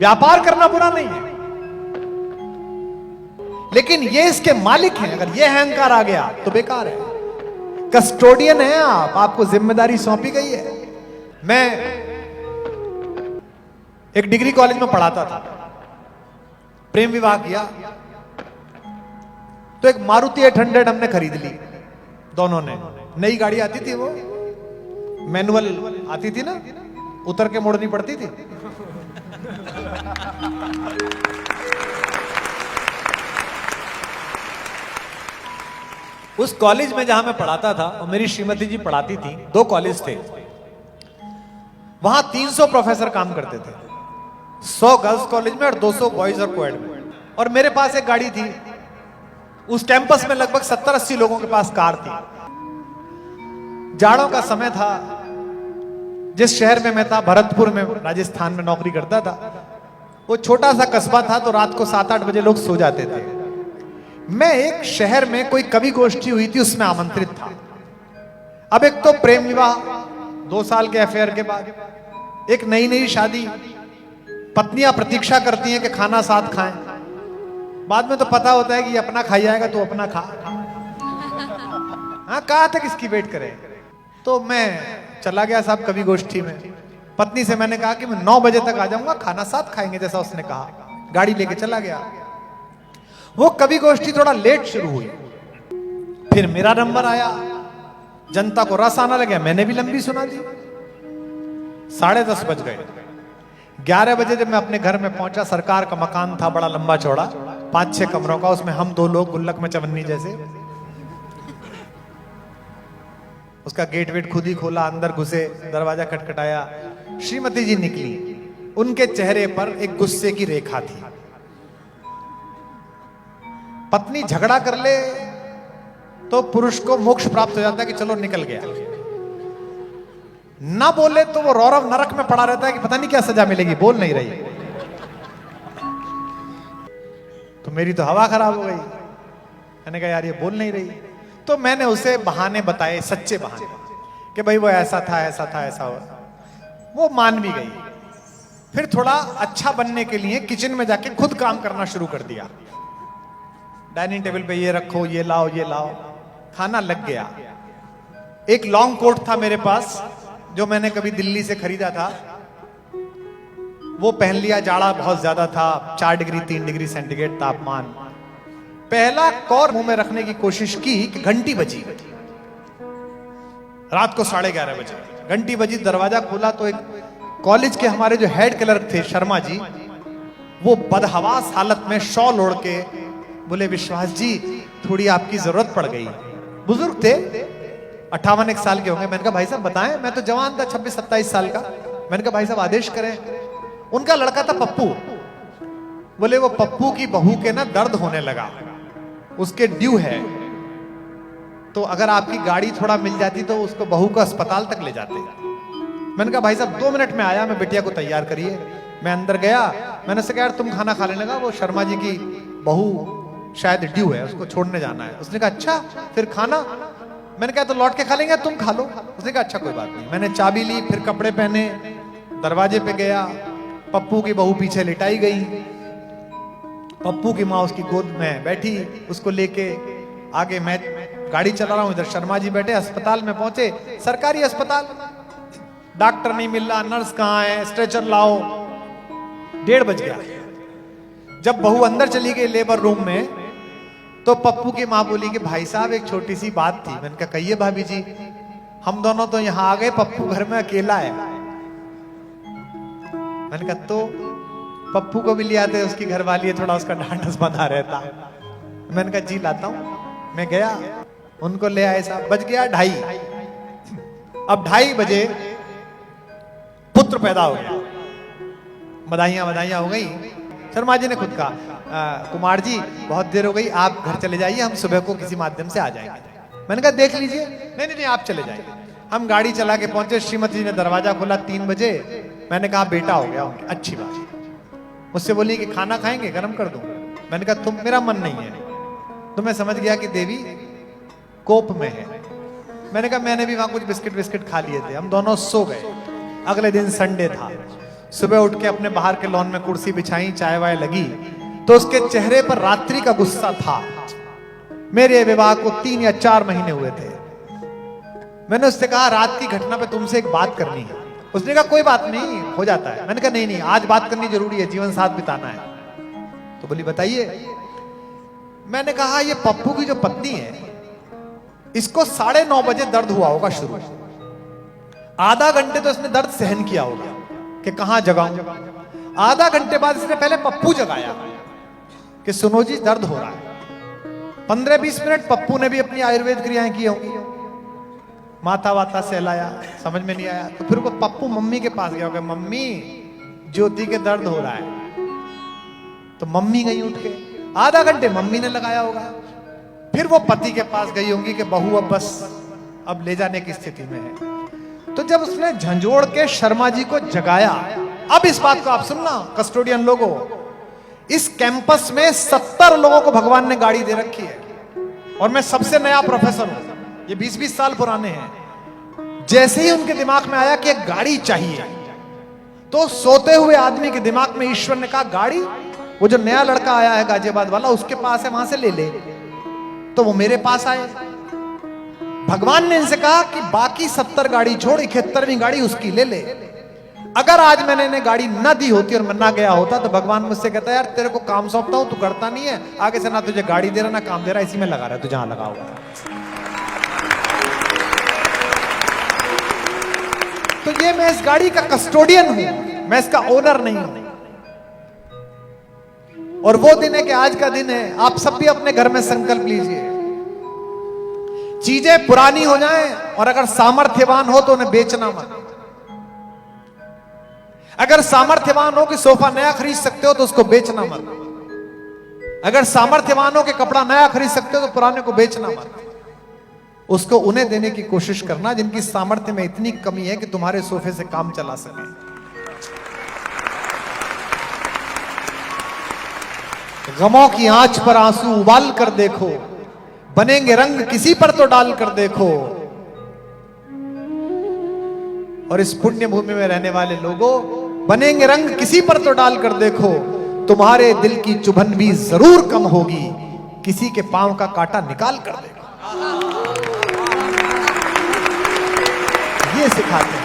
व्यापार करना बुरा नहीं है, लेकिन ये इसके मालिक हैं। अगर ये अहंकार आ गया तो बेकार है। कस्टोडियन है आप, आपको जिम्मेदारी सौंपी गई है। मैं एक डिग्री कॉलेज में पढ़ाता था, प्रेम विवाह किया तो एक मारुति 800 हमने खरीद ली दोनों ने। नई गाड़ी आती थी, वो मैनुअल आती थी ना, उतर के मोड़नी पड़ती थी। उस कॉलेज में जहां मैं पढ़ाता था और मेरी श्रीमती जी पढ़ाती थी, 2 कॉलेज थे, वहां 300 प्रोफेसर काम करते थे, 100 गर्ल्स कॉलेज में और 200 बॉयज और कोएड में। और मेरे पास एक गाड़ी थी। उस कैंपस में लगभग 70-80 लोगों के पास कार थी। जाड़ों का समय था। जिस शहर में मैं था, भरतपुर में, राजस्थान में नौकरी करता था, वो छोटा सा कस्बा था, तो रात को 7-8 बजे लोग सो जाते थे। मैं एक शहर में कोई कवि गोष्ठी हुई थी, उसमें आमंत्रित था। अब एक तो प्रेम विवाह, 2 साल के अफेयर के बाद, एक नई नई शादी, पत्नियां प्रतीक्षा करती हैं कि खाना साथ खाएं। बाद में तो पता होता है कि ये अपना खाई आएगा तो अपना खा। हाँ, कहा तक इसकी वेट करें। तो मैं चला गया साहब कवि गोष्ठी में। पत्नी से मैंने कहा कि मैं 9 बजे तक आ जाऊंगा, खाना साथ खाएंगे जैसा उसने कहा। गाड़ी लेके चला गया। वो कवि गोष्ठी थोड़ा लेट शुरू हुई, फिर मेरा नंबर आया। जनता को रस आना लगा, मैंने भी लंबी सुना दी। 10:30 बज गए। 11 बजे जब मैं अपने घर में पहुंचा, सरकार का मकान था, बड़ा लंबा चौड़ा, 5-6 कमरों का, उसमें हम 2 लोग गुल्लक में चवन्नी जैसे। उसका गेट वेट खुद ही खोला, अंदर घुसे, दरवाजा खटखटाया। श्रीमती जी निकली। उनके चेहरे पर एक गुस्से की रेखा थी। पत्नी झगड़ा कर ले तो पुरुष को मोक्ष प्राप्त हो जाता है कि चलो निकल गया। ना बोले तो वो रौरव नरक में पड़ा रहता है कि पता नहीं क्या सजा मिलेगी, बोल नहीं रही। तो मेरी तो हवा खराब हो गई। मैंने कहा यार ये बोल नहीं रही। तो मैंने उसे बहाने बताए, सच्चे बहाने, कि भाई वो ऐसा था, ऐसा था, ऐसा हुआ। वो मान भी गई। फिर थोड़ा अच्छा बनने के लिए किचन में जाके खुद काम करना शुरू कर दिया। डाइनिंग टेबल पे ये रखो, ये लाओ, ये लाओ। खाना लग गया। एक लॉन्ग कोट था मेरे पास जो मैंने कभी दिल्ली से खरीदा था, वो पहन लिया। जाड़ा बहुत ज्यादा था, 4 डिग्री 3 डिग्री सेंटीग्रेड तापमान। पहला कौर मुंह में रखने की कोशिश की कि घंटी बजी। रात को 11:30 बजे घंटी बजी। दरवाजा खोला तो एक कॉलेज के हमारे जो हेड क्लर्क थे, शर्मा जी, वो बदहवास हालत में शॉल ओढ़ के बोले, विश्वास जी थोड़ी आपकी जरूरत पड़ गई। बुजुर्ग थे, 58 साल के होंगे। मैंने कहा भाई साहब बताएं। मैं तो जवान था, 26-27 साल का। मैंने कहा भाई साहब आदेश करें। उनका लड़का था पप्पू। बोले वो पप्पू की बहू के ना दर्द होने लगा, उसके ड्यू है, तो अगर आपकी गाड़ी थोड़ा मिल जाती तो उसको बहू को अस्पताल तक ले जाते। मैंने कहा भाई साहब 2 मिनट में आया, मैं बिटिया को तैयार करिए। मैं अंदर गया। मैंने उससे कहा यार तुम खाना खा लेने का, वो शर्मा जी की बहू शायद ड्यू है, उसको छोड़ने जाना है। उसने कहा अच्छा फिर खाना। मैंने कहा तो लौट के खा लेंगे, तुम खा लो। उसने कहा अच्छा कोई बात नहीं। मैंने चाबी ली, फिर कपड़े पहने, दरवाजे पे गया। पप्पू की बहू पीछे लिटाई गई। पप्पू की माँ उसकी गोद में बैठी, उसको लेके आगे मैं गाड़ी चला रहा हूं, इधर शर्मा जी बैठे। अस्पताल में पहुंचे, सरकारी अस्पताल, डॉक्टर नहीं मिल रहा, नर्स कहां है, स्ट्रेचर लाओ। 1:30 बज गया। जब बहू अंदर चली गई लेबर रूम में, तो पप्पू की माँ बोली कि भाई साहब एक छोटी सी बात थी। मैंने कहा कहिए भाभी जी। हम दोनों तो यहां आ गए, पप्पू घर में अकेला है। मैंने कहा तो पप्पू को भी ले आते, उसकी घरवाली है, थोड़ा उसका ढांढस बंधा रहता। मैंने कहा जी लाता हूं। मैं गया, उनको ले आए साहब। बज गया 2:30। अब 2:30 बजे पुत्र पैदा हो गया। बधाइयां बधाइयां हो गई। शर्मा जी ने खुद कहा कुमार जी बहुत देर हो गई, आप घर चले जाइए, हम सुबह को किसी माध्यम से आ जाएंगे। मैंने कहा देख लीजिए। नहीं नहीं नहीं आप चले जाइए। हम गाड़ी चला के पहुंचे। श्रीमती जी ने दरवाजा खोला 3 बजे। मैंने कहा बेटा हो गया। अच्छी बात। मुझसे बोली कि खाना खाएंगे, गर्म कर दूं। मैंने कहा तुम, मेरा मन नहीं है। तो मैं समझ गया कि देवी कोप में है। मैंने कहा मैंने भी वहां कुछ बिस्किट खा लिए थे। हम दोनों सो गए। अगले दिन संडे था। सुबह उठ के अपने बाहर के लॉन में कुर्सी बिछाई, चाय वाय लगी, तो उसके चेहरे पर रात्रि का गुस्सा था। मेरे विवाह को 3 या 4 महीने हुए थे। मैंने उससे कहा रात की घटना पे तुमसे एक बात करनी है। उसने कहा कोई बात नहीं, हो जाता है। मैंने कहा नहीं नहीं, आज बात करनी जरूरी है, जीवन साथ बिताना है। तो बोली बताइए। मैंने कहा ये पप्पू की जो पत्नी है, इसको 9:30 बजे दर्द हुआ होगा शुरू, आधा घंटे तो इसने दर्द सहन किया होगा कि कहां जगाऊं। आधा घंटे बाद इसने पहले पप्पू जगाया कि सुनो जी दर्द हो रहा है। 15-20 मिनट पप्पू ने भी अपनी आयुर्वेद क्रियाएं की होंगी, माथा वाता सहलाया, समझ में नहीं आया तो फिर वो पप्पू मम्मी के पास गया होगा, मम्मी ज्योति के दर्द हो रहा है। तो मम्मी गई उठ के, आधा घंटे मम्मी ने लगाया होगा। फिर वो पति के पास गई होंगी कि बहू अब बस अब ले जाने की स्थिति में है। तो जब उसने झंझोड़ के शर्मा जी को जगाया, अब इस बात को आप सुनना कस्टोडियन लोगों, इस कैंपस में 70 लोगों को भगवान ने गाड़ी दे रखी है और मैं सबसे नया प्रोफेसर हूं, ये 20-20 साल पुराने हैं। जैसे ही उनके दिमाग में आया कि एक गाड़ी चाहिए, तो सोते हुए आदमी के दिमाग में ईश्वर ने कहा गाड़ी, वो जो नया लड़का आया है गाजियाबाद वाला, उसके पास है, वहां से ले ले। तो वो मेरे पास आए। भगवान ने इनसे कहा कि बाकी 70 गाड़ी छोड़ 71वीं गाड़ी उसकी ले ले। अगर आज मैंने इन्हें गाड़ी ना दी होती और मैं ना गया होता तो भगवान मुझसे कहता यार तेरे को काम सौंपता हूं, तू करता नहीं है, आगे से ना तुझे गाड़ी दे रहा ना काम दे रहा, इसी में लगा रहा है, तू जहां लगा होगा। तो ये मैं इस गाड़ी का कस्टोडियन हूं, मैं इसका ओनर नहीं हूं। और वो दिन है कि आज का दिन है, आप सब भी अपने घर में संकल्प लीजिए, चीजें पुरानी हो जाएं और अगर सामर्थ्यवान हो तो उन्हें बेचना मत। अगर सामर्थ्यवान हो कि सोफा नया खरीद सकते हो तो उसको बेचना मत। अगर सामर्थ्यवान हो कि कपड़ा नया खरीद सकते हो तो पुराने को बेचना मत। उसको उन्हें देने की कोशिश करना जिनकी सामर्थ्य में इतनी कमी है कि तुम्हारे सोफे से काम चला सके। गमों की आंच पर आंसू उबाल कर देखो, बनेंगे रंग किसी पर तो डाल कर देखो। और इस पुण्य भूमि में रहने वाले लोगों, बनेंगे रंग किसी पर तो डाल कर देखो, तुम्हारे दिल की चुभन भी जरूर कम होगी, किसी के पांव का कांटा निकाल कर देखो। ये सिखाते हैं।